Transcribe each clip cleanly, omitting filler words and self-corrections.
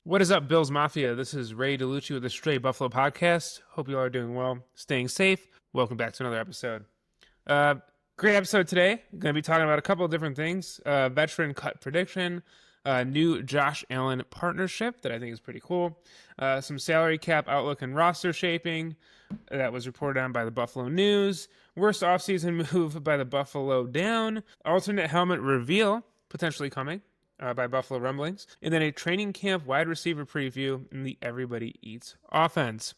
What is up, Bills Mafia? This is Ray DeLucci with the Stray Buffalo Podcast. Hope you all are doing well, staying safe. Welcome back to another episode. Uh, Great episode today. Going to be talking about a couple of different things. Veteran cut prediction, new Josh Allen partnership that I think is pretty cool. Some salary cap outlook and roster shaping that was reported on by the Buffalo News. Worst offseason move by the Buffalo Down. Alternate helmet reveal potentially coming. By Buffalo Rumblings, and then a training camp wide receiver preview in the Everybody Eats offense.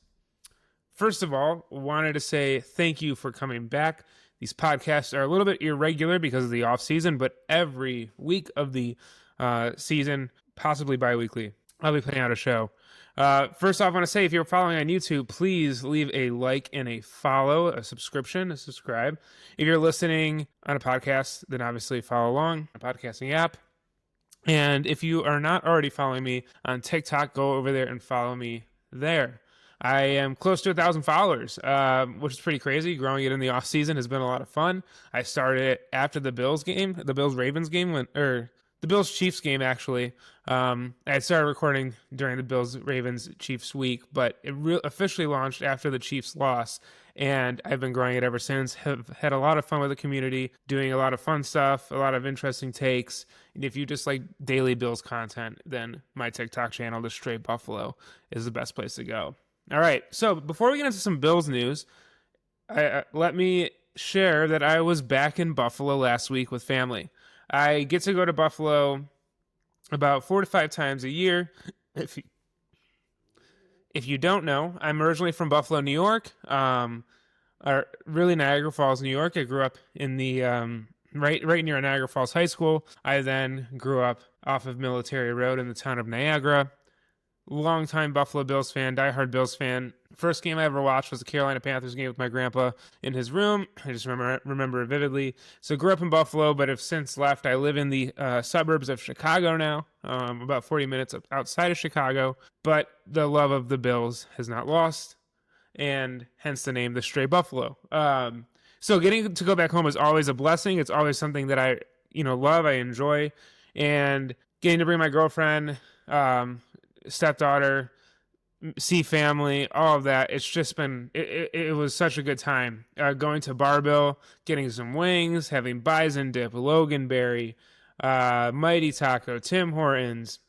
First of all, wanted to say thank you for coming back. These podcasts are a little bit irregular because of the off season, but every week of the season, possibly bi-weekly, I'll be putting out a show. First off, I want to say if you're following on YouTube, please leave a like and a follow, a subscription, a subscribe. If you're listening on a podcast, then obviously follow along, a podcasting app. And if you are not already following me on TikTok, go over there and follow me there. I am close to 1,000 followers, which is pretty crazy. Growing it in the off season has been a lot of fun. I started it after the Bills game, the Bills-Ravens game, the Bills-Chiefs game, actually. I had started recording during the Bills-Ravens-Chiefs week, but it officially launched after the Chiefs loss, and I've been growing it ever since. Have had a lot of fun with the community, doing a lot of fun stuff, a lot of interesting takes. And if you just like daily Bills content, then my TikTok channel, The Stray Buffalo, is the best place to go. All right, so before we get into some Bills news, let me share that I was back in Buffalo last week with family. I get to go to Buffalo about 4 to 5 times a year. If you don't know, I'm originally from Buffalo, New York, or really Niagara Falls, New York. I grew up in the right near Niagara Falls High School. I then grew up off of Military Road in the town of Niagara. Longtime Buffalo Bills fan, diehard Bills fan. First game I ever watched was the Carolina Panthers game with my grandpa in his room. I just remember it vividly. So grew up in Buffalo, but have since left. I live in the suburbs of Chicago now, about 40 minutes outside of Chicago. But the love of the Bills has not lost, and hence the name, The Stray Buffalo. So getting to go back home is always a blessing. It's always something that I love, I enjoy, and getting to bring my girlfriend, stepdaughter, see family, all of that. It's just been, it was such a good time. Going to Barbell, getting some wings, having bison dip, Loganberry, Mighty Taco, Tim Hortons,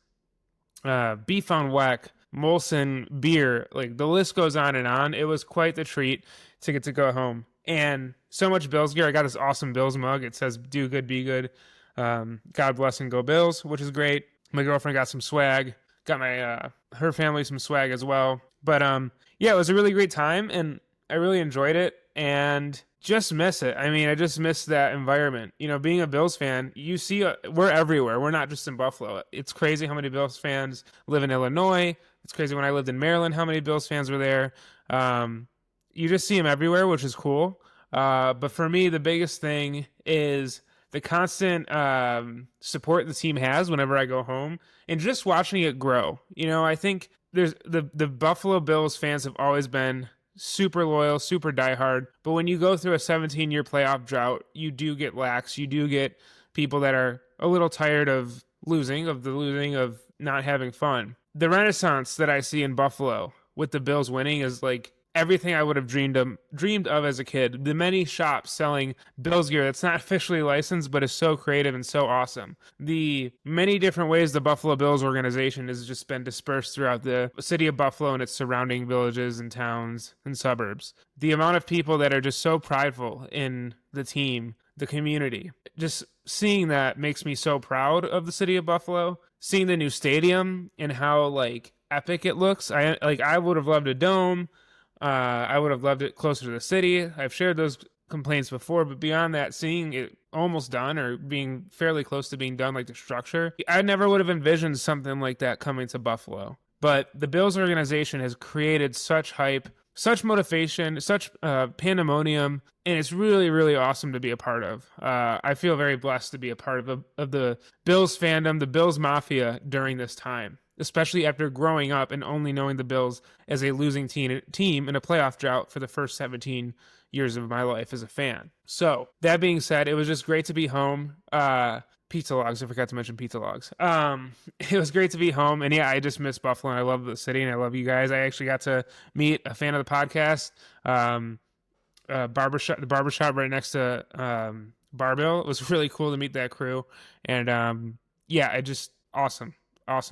beef on weck, Molson beer. Like the list goes on and on. It was quite the treat to get to go home. And so much Bills gear. I got this awesome Bills mug. It says do good, be good. God bless and go Bills, which is great. My girlfriend got some swag. Got my her family some swag as well. But yeah, it was a really great time, and I really enjoyed it, and just miss it. I mean, I just miss that environment. Being a Bills fan, you see we're everywhere. We're not just in Buffalo. It's crazy how many Bills fans live in Illinois. It's crazy when I lived in Maryland how many Bills fans were there. You just see them everywhere, which is cool. But for me, the biggest thing is the constant support the team has whenever I go home, and just watching it grow. I think there's the Buffalo Bills fans have always been super loyal, super diehard. But when you go through a 17-year playoff drought, you do get lax. You do get people that are a little tired of losing, of not having fun. The renaissance that I see in Buffalo with the Bills winning is like everything I would have dreamed of as a kid. The many shops selling Bills gear that's not officially licensed, but is so creative and so awesome. The many different ways the Buffalo Bills organization has just been dispersed throughout the city of Buffalo and its surrounding villages and towns and suburbs. The amount of people that are just so prideful in the team, the community. Just seeing that makes me so proud of the city of Buffalo. Seeing the new stadium and how epic it looks. I would have loved a dome. I would have loved it closer to the city. I've shared those complaints before, but beyond that, seeing it almost done or being fairly close to being done, like the structure, I never would have envisioned something like that coming to Buffalo. But the Bills organization has created such hype, such motivation, such pandemonium, and it's really, really awesome to be a part of. I feel very blessed to be a part of the Bills fandom, the Bills Mafia during this time, especially after growing up and only knowing the Bills as a losing team in a playoff drought for the first 17 years of my life as a fan. So that being said, it was just great to be home. Pizza logs. I forgot to mention pizza logs. It was great to be home, and yeah, I just miss Buffalo. And I love the city, and I love you guys. I actually got to meet a fan of the podcast, barbershop, the barbershop right next to Barbell. It was really cool to meet that crew, and yeah, I just awesome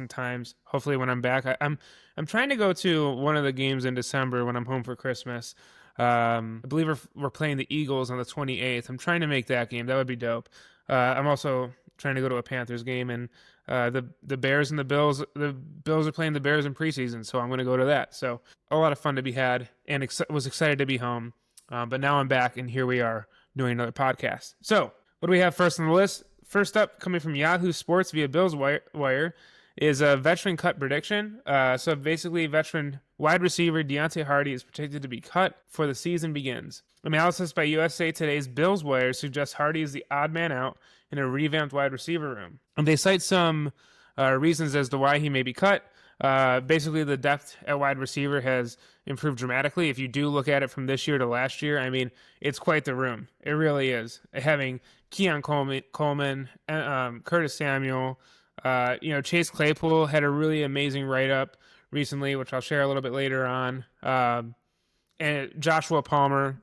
times. Hopefully, when I'm back, I'm trying to go to one of the games in December when I'm home for Christmas. I believe we're playing the Eagles on the 28th. I'm trying to make that game. That would be dope. I'm also trying to go to a Panthers game, and the Bears and the Bills. The Bills are playing the Bears in preseason, so I'm going to go to that. So a lot of fun to be had, and was excited to be home. But now I'm back, and here we are doing another podcast. So what do we have first on the list? First up, coming from Yahoo Sports via Bills Wire, is a veteran cut prediction. So basically, veteran wide receiver Deontay Hardy is predicted to be cut before the season begins. Analysis by USA Today's Bills Wire suggests Hardy is the odd man out in a revamped wide receiver room. And they cite some reasons as to why he may be cut. Basically, the depth at wide receiver has improved dramatically. If you do look at it from this year to last year, I mean, it's quite the room. It really is. Having Keon Coleman, Curtis Samuel, Chase Claypool had a really amazing write-up recently, which I'll share a little bit later on. And Joshua Palmer,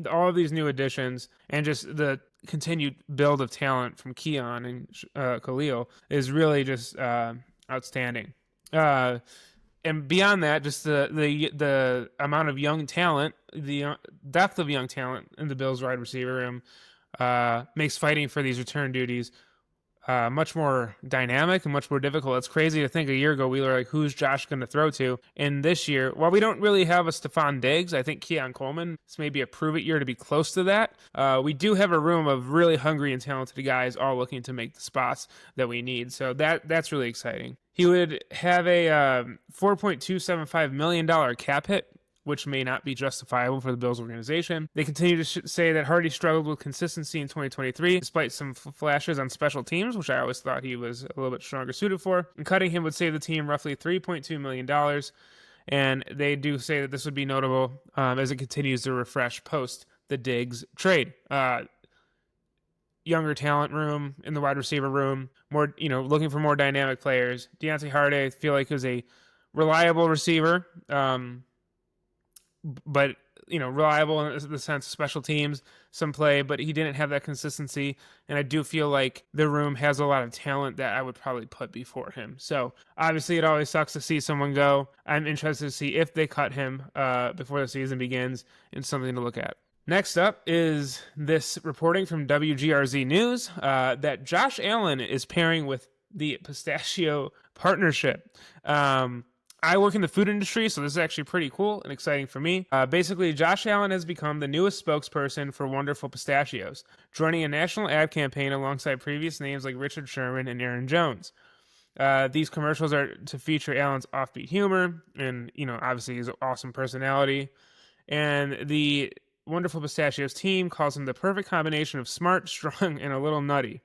all of these new additions, and just the continued build of talent from Keon and Khalil is really just outstanding. And beyond that, just the amount of young talent, the depth of young talent in the Bills wide receiver room makes fighting for these return duties much more dynamic and much more difficult. It's crazy to think a year ago we were like, who's Josh going to throw to? And this year, while we don't really have a Stephon Diggs, I think Keon Coleman, this may be a prove-it year to be close to that. We do have a room of really hungry and talented guys all looking to make the spots that we need. So that's really exciting. He would have a $4.275 million cap hit, which may not be justifiable for the Bills organization. They continue to say that Hardy struggled with consistency in 2023, despite some flashes on special teams, which I always thought he was a little bit stronger suited for. And cutting him would save the team roughly $3.2 million. And they do say that this would be notable as it continues to refresh post the Diggs trade. Younger talent room in the wide receiver room, more, looking for more dynamic players. Deontay Hardy, I feel like, is a reliable receiver. But reliable in the sense of special teams, some play, but he didn't have that consistency. And I do feel like the room has a lot of talent that I would probably put before him. So obviously it always sucks to see someone go. I'm interested to see if they cut him before the season begins, and something to look at. Next up is this reporting from WGRZ News that Josh Allen is pairing with the Pistachio Partnership. I work in the food industry, so this is actually pretty cool and exciting for me. Basically, Josh Allen has become the newest spokesperson for Wonderful Pistachios, joining a national ad campaign alongside previous names like Richard Sherman and Aaron Jones. These commercials are to feature Allen's offbeat humor and, obviously his awesome personality. And the Wonderful Pistachios team calls him the perfect combination of smart, strong, and a little nutty.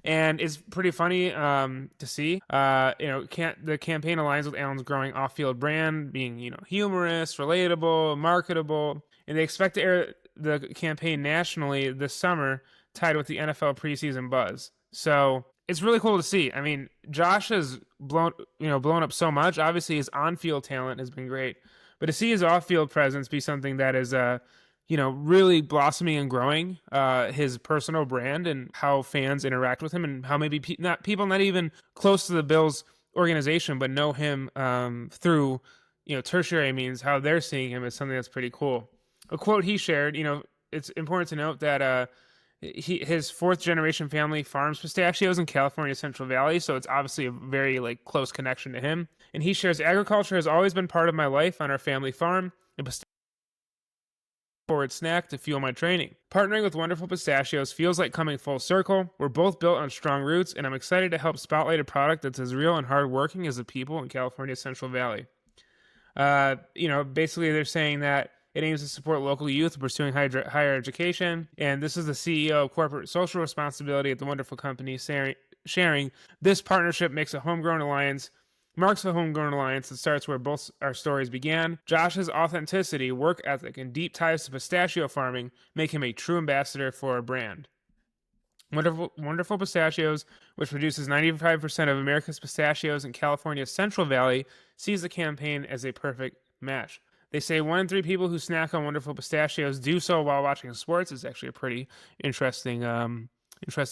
And it's pretty funny to see. The campaign aligns with Allen's growing off-field brand, being humorous, relatable, marketable, and they expect to air the campaign nationally this summer, tied with the NFL preseason buzz. So it's really cool to see. I mean, Josh has blown up so much. Obviously, his on-field talent has been great, but to see his off-field presence be something that is really blossoming and growing his personal brand and how fans interact with him, and how maybe people not even close to the Bills organization but know him through tertiary means, how they're seeing him, is something that's pretty cool. A quote he shared, it's important to note that his fourth generation family farms pistachios in California Central Valley, so it's obviously a very close connection to him. And he shares, agriculture has always been part of my life on our family farm, and forward snack to fuel my training. Partnering with Wonderful Pistachios feels like coming full circle. We're both built on strong roots, and I'm excited to help spotlight a product that's as real and hardworking as the people in California's Central Valley. Basically they're saying that it aims to support local youth pursuing higher education, and this is the CEO of Corporate Social Responsibility at the Wonderful Company sharing this partnership marks a homegrown alliance that starts where both our stories began. Josh's authenticity, work ethic, and deep ties to pistachio farming make him a true ambassador for our brand. Wonderful Pistachios, which produces 95% of America's pistachios in California's Central Valley, sees the campaign as a perfect match. They say 1 in 3 people who snack on Wonderful Pistachios do so while watching sports. It's actually a pretty interesting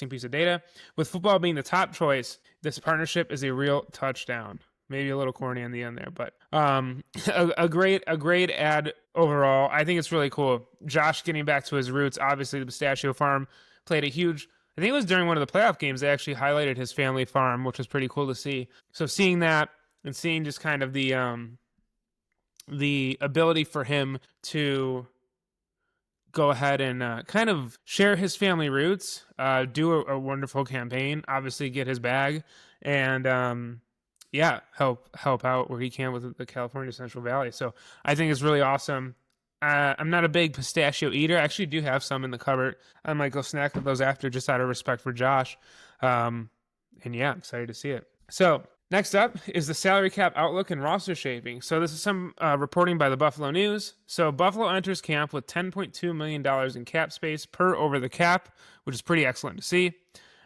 piece of data. With football being the top choice, this partnership is a real touchdown. Maybe a little corny in the end there, but a great ad overall. I think it's really cool. Josh getting back to his roots. Obviously, the pistachio farm played a huge. I think it was during one of the playoff games they actually highlighted his family farm, which was pretty cool to see. So seeing that and seeing just kind of the ability for him to go ahead and kind of share his family roots, do a wonderful campaign, obviously get his bag, and help out where he can with the California Central Valley. So I think it's really awesome. I'm not a big pistachio eater. I actually do have some in the cupboard. I might go snack with those after, just out of respect for Josh. I'm excited to see it. So next up is the salary cap outlook and roster shaping. So this is some reporting by the Buffalo News. So Buffalo enters camp with $10.2 million in cap space per over the cap, which is pretty excellent to see.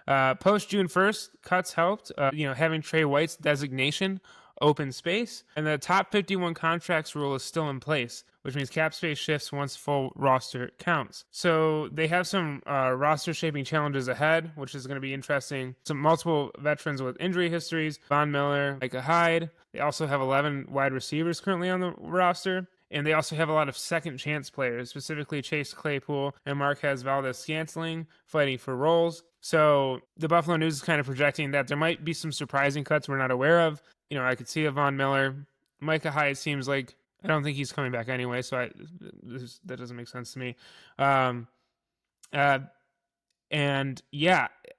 Post June 1st, cuts helped, having Trey White's designation open space, and the top 51 contracts rule is still in place, which means cap space shifts once full roster counts. So they have some roster shaping challenges ahead, which is going to be interesting. Some multiple veterans with injury histories, Von Miller, Micah Hyde. They also have 11 wide receivers currently on the roster. And they also have a lot of second chance players, specifically Chase Claypool and Marquez Valdez-Scantling fighting for roles. So the Buffalo News is kind of projecting that there might be some surprising cuts we're not aware of. I could see a Von Miller. Micah Hyde seems like, I don't think he's coming back anyway, so that doesn't make sense to me.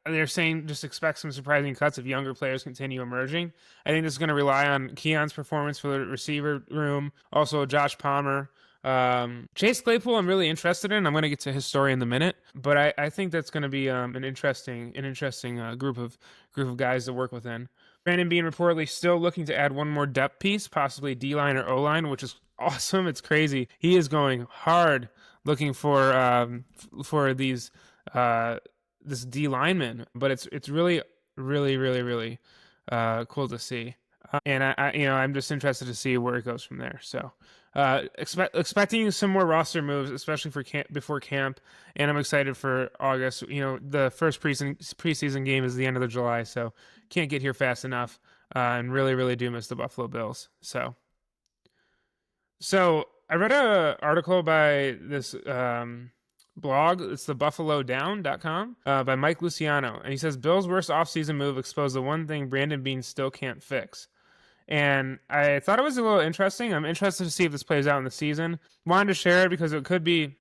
They're saying just expect some surprising cuts if younger players continue emerging. I think this is going to rely on Keon's performance for the receiver room, also Josh Palmer. Chase Claypool I'm really interested in. I'm going to get to his story in a minute, but I think that's going to be an interesting group of guys to work within. Brandon Beane reportedly still looking to add one more depth piece, possibly D-line or O-line, which is awesome. It's crazy. He is going hard looking for these this D lineman, but it's really cool to see. And I'm just interested to see where it goes from there. So expecting some more roster moves, especially for before camp, and I'm excited for August. The first preseason game is the end of July, so can't get here fast enough, and really do miss the Buffalo Bills. So I read an article by this blog. It's the buffalodown.com by Mike Luciano, and he says Bills' worst offseason move exposed the one thing Brandon Beane still can't fix. And I thought it was a little interesting. I'm interested to see if this plays out in the season. Wanted to share it because it could be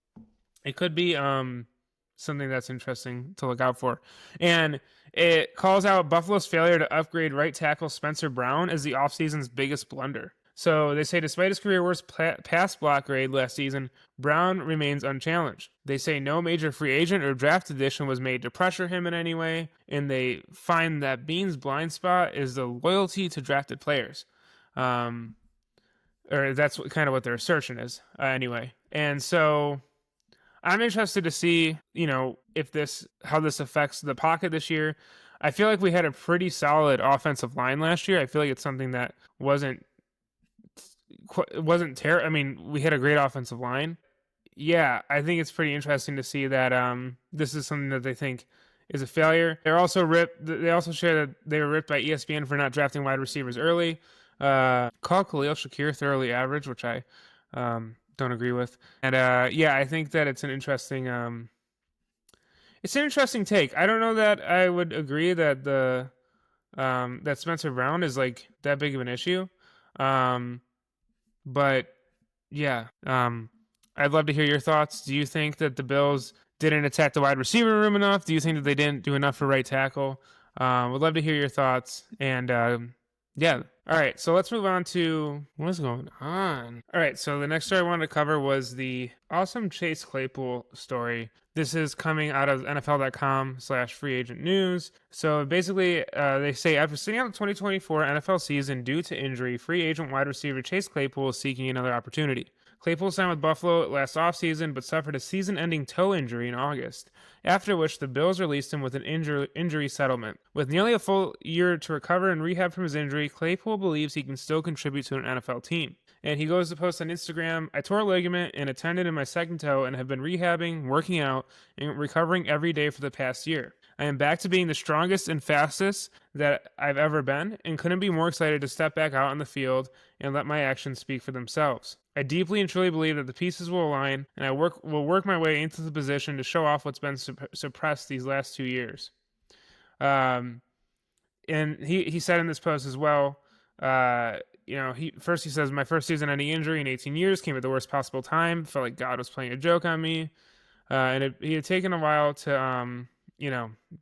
something that's interesting to look out for. And it calls out Buffalo's failure to upgrade right tackle Spencer Brown as the offseason's biggest blunder. So they say despite his career worst pass block grade last season, Brown remains unchallenged. They say no major free agent or draft addition was made to pressure him in any way, and they find that Beane's blind spot is the loyalty to drafted players. Or that's kind of what their assertion is, anyway. And so I'm interested to see, how this affects the pocket this year. I feel like we had a pretty solid offensive line last year. I feel like it's something that wasn't terrible. I mean, we had a great offensive line. Yeah, I think it's pretty interesting to see that this is something that they think is a failure. They're also ripped. They also share that they were ripped by ESPN for not drafting wide receivers early. Call Khalil Shakir thoroughly average, which I don't agree with. And I think that it's an interesting take. I don't know that I would agree that that Spencer Brown is like that big of an issue. But yeah, I'd love to hear your thoughts. Do you think that the Bills didn't attack the wide receiver room enough? Do you think that they didn't do enough for right tackle? Would love to hear your thoughts. And all right, so let's move on to what is going on. All right, so the next story I wanted to cover was the awesome Chase Claypool story. This is coming out of NFL.com/free agent news. So basically, they say after sitting out the 2024 NFL season due to injury, free agent wide receiver Chase Claypool is seeking another opportunity. Claypool signed with Buffalo last offseason, but suffered a season-ending toe injury in August, after which the Bills released him with an injury settlement. With nearly a full year to recover and rehab from his injury, Claypool believes he can still contribute to an NFL team. And he goes to post on Instagram, "I tore a ligament and a tendon in my second toe and have been rehabbing, working out, and recovering every day for the past year. I am back to being the strongest and fastest that I've ever been and couldn't be more excited to step back out on the field and let my actions speak for themselves. I deeply and truly believe that the pieces will align and I will work my way into the position to show off what's been suppressed these last 2 years." And he said in this post as well, he says, "My first season-ending injury in 18 years came at the worst possible time. Felt like God was playing a joke on me." He had taken a while to,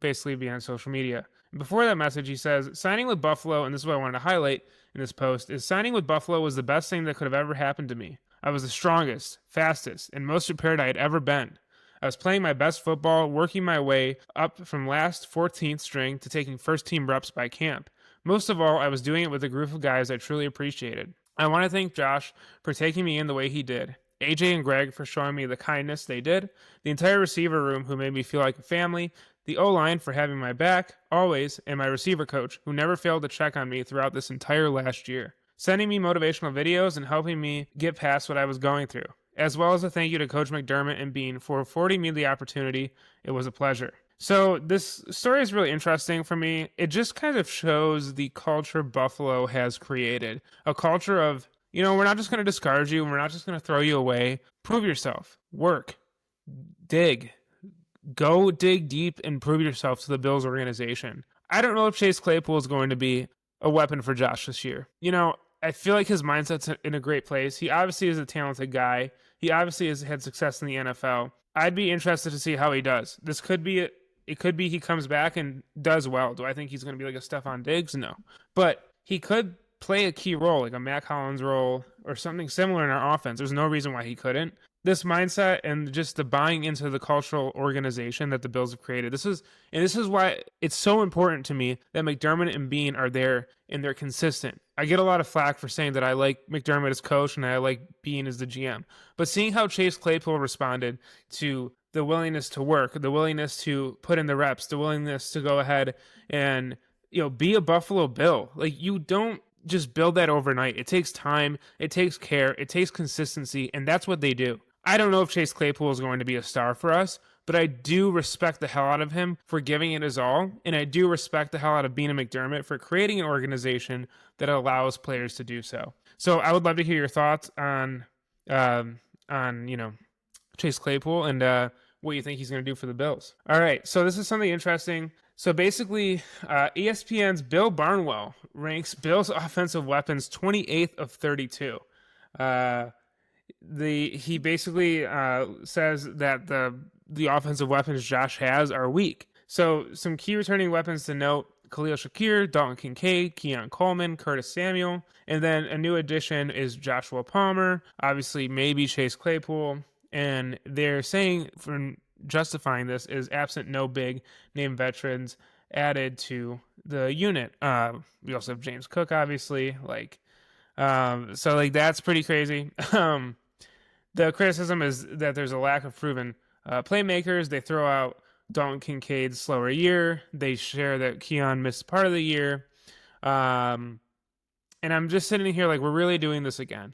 basically be on social media. And before that message, he says, "Signing with Buffalo," and this is what I wanted to highlight in this post, is signing with Buffalo was the best thing that could have ever happened to me. I was the strongest, fastest, and most prepared I had ever been. I was playing my best football, working my way up from last 14th string to taking first-team reps by camp. Most of all, I was doing it with a group of guys I truly appreciated. I want to thank Josh for taking me in the way he did, AJ and Greg for showing me the kindness they did, the entire receiver room who made me feel like a family, the O-line for having my back, always, and my receiver coach who never failed to check on me throughout this entire last year, sending me motivational videos and helping me get past what I was going through, as well as a thank you to Coach McDermott and Bean for affording me the opportunity. It was a pleasure." So this story is really interesting for me. It just kind of shows the culture Buffalo has created. A culture of, we're not just going to discard you. We're not just going to throw you away. Prove yourself. Work. Dig. Go dig deep and prove yourself to the Bills organization. I don't know if Chase Claypool is going to be a weapon for Josh this year. I feel like his mindset's in a great place. He obviously is a talented guy. He obviously has had success in the NFL. I'd be interested to see how he does. It could be he comes back and does well. Do I think he's going to be like a Stephon Diggs? No. But he could play a key role, like a Mac Hollins role or something similar in our offense. There's no reason why he couldn't. This mindset and just the buying into the cultural organization that the Bills have created. This is why it's so important to me that McDermott and Bean are there and they're consistent. I get a lot of flack for saying that I like McDermott as coach and I like Bean as the GM. But seeing how Chase Claypool responded to the willingness to work, the willingness to put in the reps, the willingness to go ahead and, be a Buffalo Bill. Like, you don't just build that overnight. It takes time, it takes care, it takes consistency, and that's what they do. I don't know if Chase Claypool is going to be a star for us, but I do respect the hell out of him for giving it his all, and I do respect the hell out of Bean and McDermott for creating an organization that allows players to do so. So I would love to hear your thoughts on Chase Claypool and what you think he's going to do for the Bills. All right, so this is something interesting. So basically, ESPN's Bill Barnwell ranks Bills' offensive weapons 28th of 32. He basically says that the offensive weapons Josh has are weak. So some key returning weapons to note: Khalil Shakir, Dalton Kincaid, Keon Coleman, Curtis Samuel, and then a new addition is Joshua Palmer, obviously maybe Chase Claypool, and they're saying, for justifying this, is absent no big name veterans added to the unit. We also have James Cook, obviously, so that's pretty crazy. The criticism is that there's a lack of proven playmakers. They throw out Dalton Kincaid's slower year. They share that Keon missed part of the year. And I'm just sitting here like, we're really doing this again.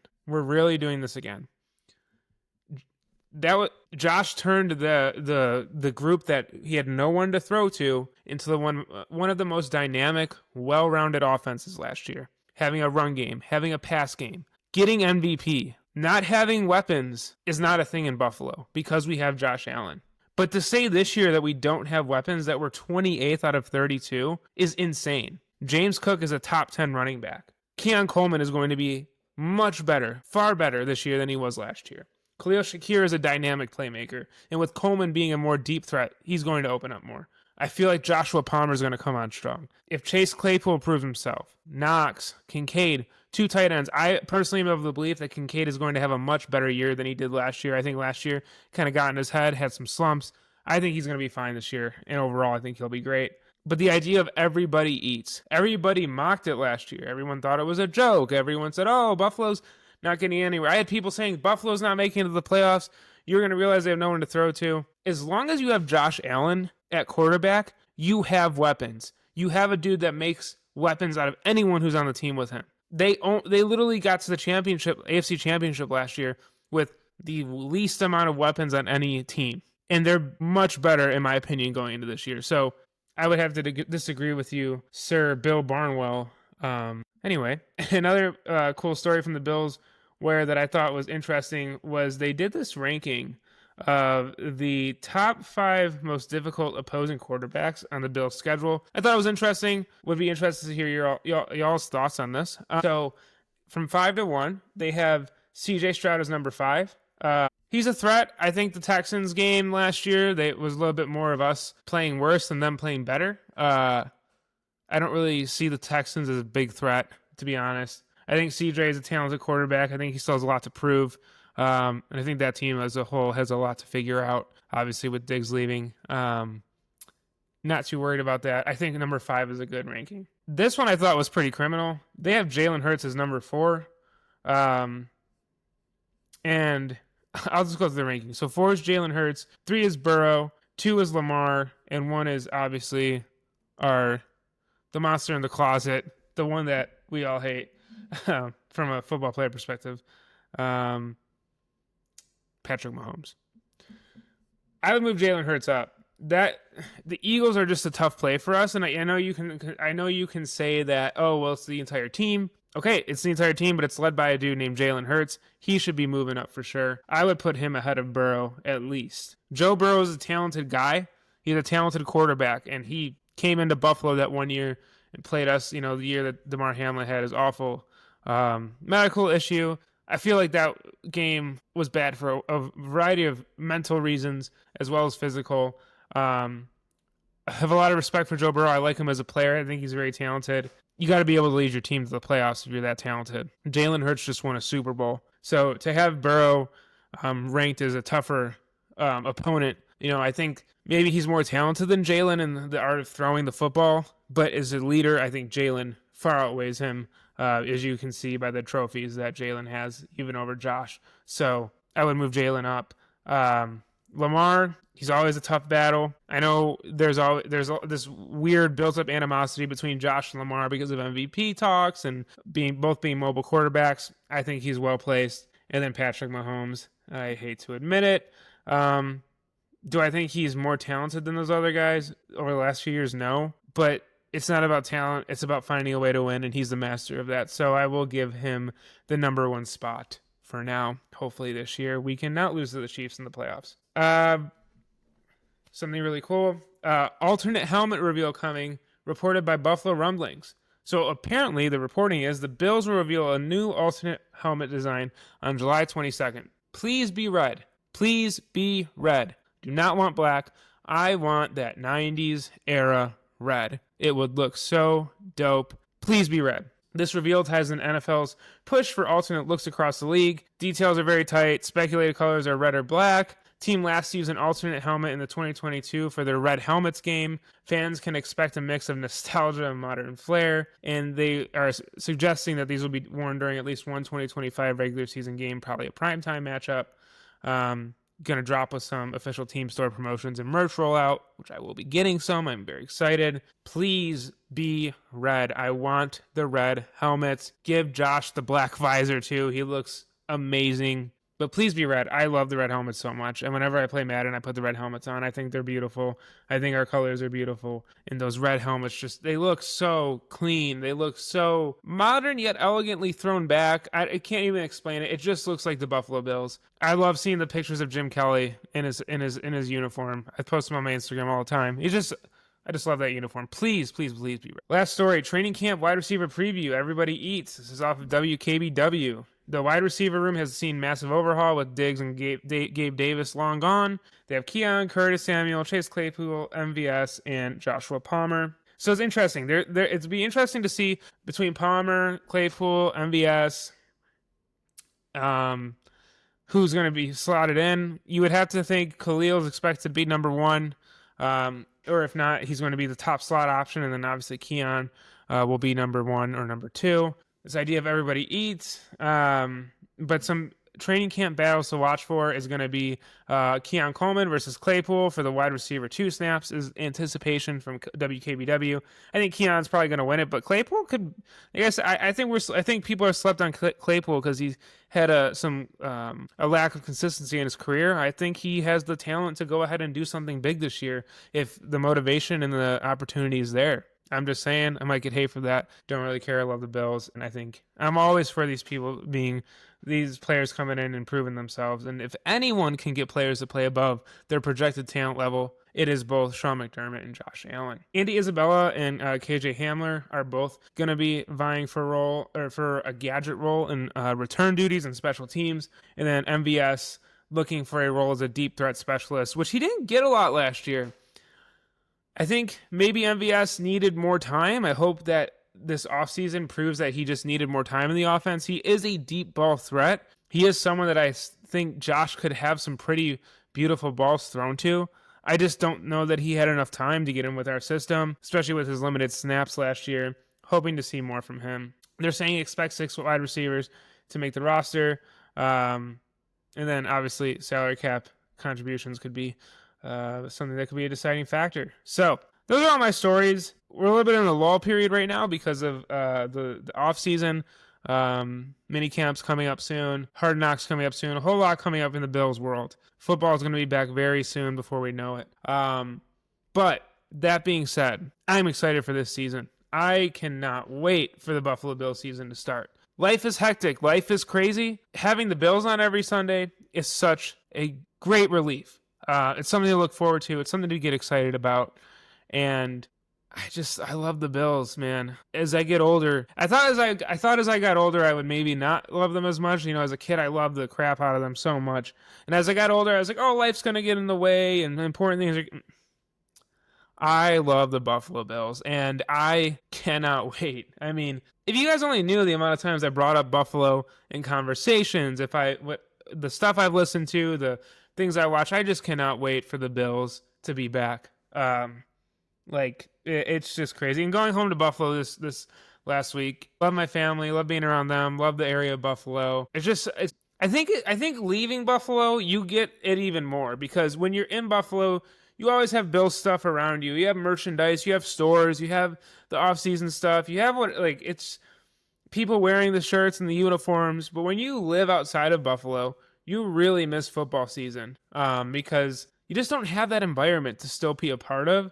Josh turned the group that he had no one to throw to into the one of the most dynamic, well-rounded offenses last year. Having a run game, having a pass game, getting MVP. Not having weapons is not a thing in Buffalo because we have Josh Allen. But to say this year that we don't have weapons, that we're 28th out of 32, is insane. James Cook is a top 10 running back. Keon Coleman is going to be much better, far better this year than he was last year. Khalil Shakir is a dynamic playmaker, and with Coleman being a more deep threat, he's going to open up more. I feel like Joshua Palmer is going to come on strong. If Chase Claypool proves himself, Knox, Kincaid, 2 tight ends, I personally am of the belief that Kincaid is going to have a much better year than he did last year. I think last year kind of got in his head, had some slumps. I think he's going to be fine this year, and overall I think he'll be great. But the idea of everybody eats. Everybody mocked it last year. Everyone thought it was a joke. Everyone said, oh, Buffalo's not getting anywhere. I had people saying Buffalo's not making it to the playoffs. You're going to realize they have no one to throw to. As long as you have Josh Allen at quarterback, you have weapons. You have a dude that makes weapons out of anyone who's on the team with him. They literally got to the AFC championship last year with the least amount of weapons on any team. And they're much better, in my opinion, going into this year. So I would have to disagree with you, Sir Bill Barnwell. Anyway, another cool story from the Bills that I thought was interesting was they did this ranking of the top 5 most difficult opposing quarterbacks on the Bills' schedule. I thought it was interesting. Would be interested to hear y'all's thoughts on this. So from 5 to 1, they have C.J. Stroud as number 5. He's a threat. I think the Texans game last year, it was a little bit more of us playing worse than them playing better. I don't really see the Texans as a big threat, to be honest. I think CJ is a talented quarterback. I think he still has a lot to prove. And I think that team as a whole has a lot to figure out, obviously, with Diggs leaving. Not too worried about that. I think number 5 is a good ranking. This one I thought was pretty criminal. They have Jalen Hurts as number 4. And I'll just go through the ranking. So 4 is Jalen Hurts, 3 is Burrow, 2 is Lamar, and 1 is obviously the monster in the closet, the one that we all hate from a football player perspective, Patrick Mahomes. I would move Jalen Hurts up. The Eagles are just a tough play for us, and I know you can say that, oh well, it's the entire team. Okay, it's the entire team, but it's led by a dude named Jalen Hurts. He should be moving up for sure. I would put him ahead of Burrow at least. Joe Burrow is a talented guy. He's a talented quarterback, and he came into Buffalo that one year and played us, the year that Damar Hamlin had his awful medical issue. I feel like that game was bad for a variety of mental reasons as well as physical. I have a lot of respect for Joe Burrow. I like him as a player. I think he's very talented. You got to be able to lead your team to the playoffs if you're that talented. Jalen Hurts just won a Super Bowl. So to have Burrow ranked as a tougher opponent, I think maybe he's more talented than Jalen in the art of throwing the football. But as a leader, I think Jalen far outweighs him, as you can see by the trophies that Jalen has, even over Josh. So I would move Jalen up. Lamar, he's always a tough battle. I know there's this weird built-up animosity between Josh and Lamar because of MVP talks and both being mobile quarterbacks. I think he's well-placed. And then Patrick Mahomes, I hate to admit it. Do I think he's more talented than those other guys over the last few years? No. But it's not about talent. It's about finding a way to win, and he's the master of that. So I will give him the number 1 spot for now. Hopefully this year we can not lose to the Chiefs in the playoffs. Something really cool. Alternate helmet reveal coming, reported by Buffalo Rumblings. So apparently the reporting is the Bills will reveal a new alternate helmet design on July 22nd. Please be red. Please be red. Do not want black. I want that 90s era red. It would look so dope. Please be red. This reveal ties in NFL's push for alternate looks across the league. Details are very tight. Speculated colors are red or black. Team last used an alternate helmet in the 2022 for their Red Helmets game. Fans can expect a mix of nostalgia and modern flair, and they are suggesting that these will be worn during at least one 2025 regular season game, probably a primetime matchup. Going to drop with some official team store promotions and merch rollout, which I will be getting some. I'm very excited. Please be red. I want the red helmets. Give Josh the black visor too. He looks amazing. But please be red. I love the red helmets so much. And whenever I play Madden, I put the red helmets on. I think they're beautiful. I think our colors are beautiful. And those red helmets they look so clean. They look so modern yet elegantly thrown back. I can't even explain it. It just looks like the Buffalo Bills. I love seeing the pictures of Jim Kelly in his uniform. I post them on my Instagram all the time. I just love that uniform. Please, please, please be red. Last story, training camp wide receiver preview. Everybody eats. This is off of WKBW. The wide receiver room has seen massive overhaul with Diggs and Gabe Davis long gone. They have Keon, Curtis Samuel, Chase Claypool, MVS, and Joshua Palmer. So it's interesting. It'd be interesting to see between Palmer, Claypool, MVS, who's going to be slotted in. You would have to think Khalil's expected to be number 1. Or if not, he's going to be the top slot option. And then obviously Keon will be number 1 or number 2. This idea of everybody eats. but some training camp battles to watch for is going to be Keon Coleman versus Claypool for the wide receiver 2 snaps is anticipation from WKBW. I think Keon's probably going to win it, but Claypool could. I guess I think people are slept on Claypool because he's had a lack of consistency in his career. I think he has the talent to go ahead and do something big this year if the motivation and the opportunity is there. I'm just saying, I might get hate for that. Don't really care. I love the Bills. And I think I'm always for these players coming in and proving themselves. And if anyone can get players to play above their projected talent level, it is both Sean McDermott and Josh Allen. Andy Isabella and KJ Hamler are both going to be vying for a gadget role in return duties and special teams. And then MVS looking for a role as a deep threat specialist, which he didn't get a lot last year. I think maybe MVS needed more time. I hope that this offseason proves that he just needed more time in the offense. He is a deep ball threat. He is someone that I think Josh could have some pretty beautiful balls thrown to. I just don't know that he had enough time to get in with our system, especially with his limited snaps last year. Hoping to see more from him. They're saying expect 6 wide receivers to make the roster. And then obviously salary cap contributions could be something that could be a deciding factor. So those are all my stories. We're a little bit in a lull period right now because of the off season. Mini camps coming up soon. Hard Knocks coming up soon. A whole lot coming up in the Bills world. Football is going to be back very soon before we know it. But that being said, I'm excited for this season. I cannot wait for the Buffalo Bills season to start. Life is hectic. Life is crazy. Having the Bills on every Sunday is such a great relief. It's something to look forward to. It's something to get excited about. And I love the Bills, man. As I get older, I thought as I got older, I would maybe not love them as much. You know, as a kid, I loved the crap out of them so much. And as I got older, I was like, oh, life's going to get in the way and important things are... I love the Buffalo Bills, and I cannot wait. I mean, if you guys only knew the amount of times I brought up Buffalo in conversations, the stuff I've listened to, the things I watch, I just cannot wait for the Bills to be back. It's just crazy. And going home to Buffalo this last week, love my family, love being around them, love the area of Buffalo. I think leaving Buffalo, you get it even more because when you're in Buffalo, you always have Bills stuff around you. You have merchandise, you have stores, you have the off-season stuff. You have it's people wearing the shirts and the uniforms. But when you live outside of Buffalo, you really miss football season because you just don't have that environment to still be a part of.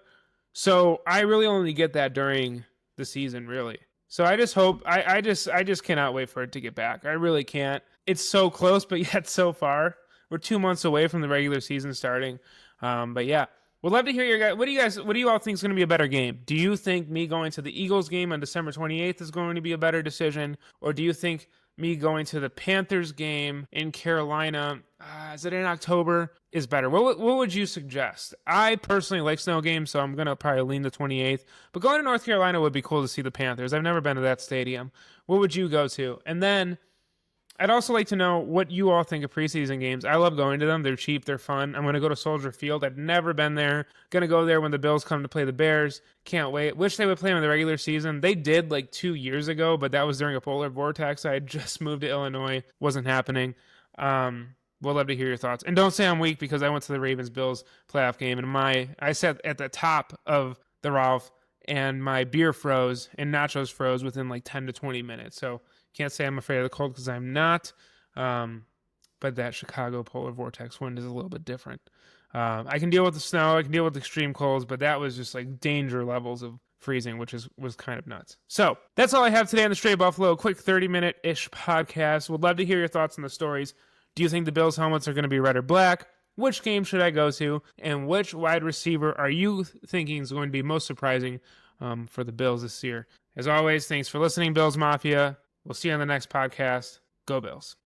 So I really only get that during the season, really. So I just hope I just cannot wait for it to get back. I really can't. It's so close, but yet so far. We're 2 months away from the regular season starting. But yeah, we'd love to hear your guys. What do you all think is going to be a better game? Do you think me going to the Eagles game on December 28th is going to be a better decision, or do you think me going to the Panthers game in Carolina, is it in October, is better? What would you suggest? I personally like snow games, so I'm going to probably lean the 28th. But going to North Carolina would be cool to see the Panthers. I've never been to that stadium. What would you go to? And then I'd also like to know what you all think of preseason games. I love going to them. They're cheap. They're fun. I'm going to go to Soldier Field. I've never been there. Going to go there when the Bills come to play the Bears. Can't wait. Wish they would play them in the regular season. They did 2 years ago, but that was during a polar vortex. I had just moved to Illinois. Wasn't happening. We'll love to hear your thoughts. And don't say I'm weak because I went to the Ravens-Bills playoff game, and I sat at the top of the Ralph, and my beer froze and nachos froze within 10 to 20 minutes. So can't say I'm afraid of the cold because I'm not. But that Chicago polar vortex wind is a little bit different. I can deal with the snow. I can deal with extreme colds, but that was just danger levels of freezing, which was kind of nuts. So that's all I have today on the Stray Buffalo. Quick 30-minute-ish podcast. Would love to hear your thoughts on the stories. Do you think the Bills helmets are going to be red or black? Which game should I go to? And which wide receiver are you thinking is going to be most surprising for the Bills this year? As always, thanks for listening, Bills Mafia. We'll see you on the next podcast. Go Bills.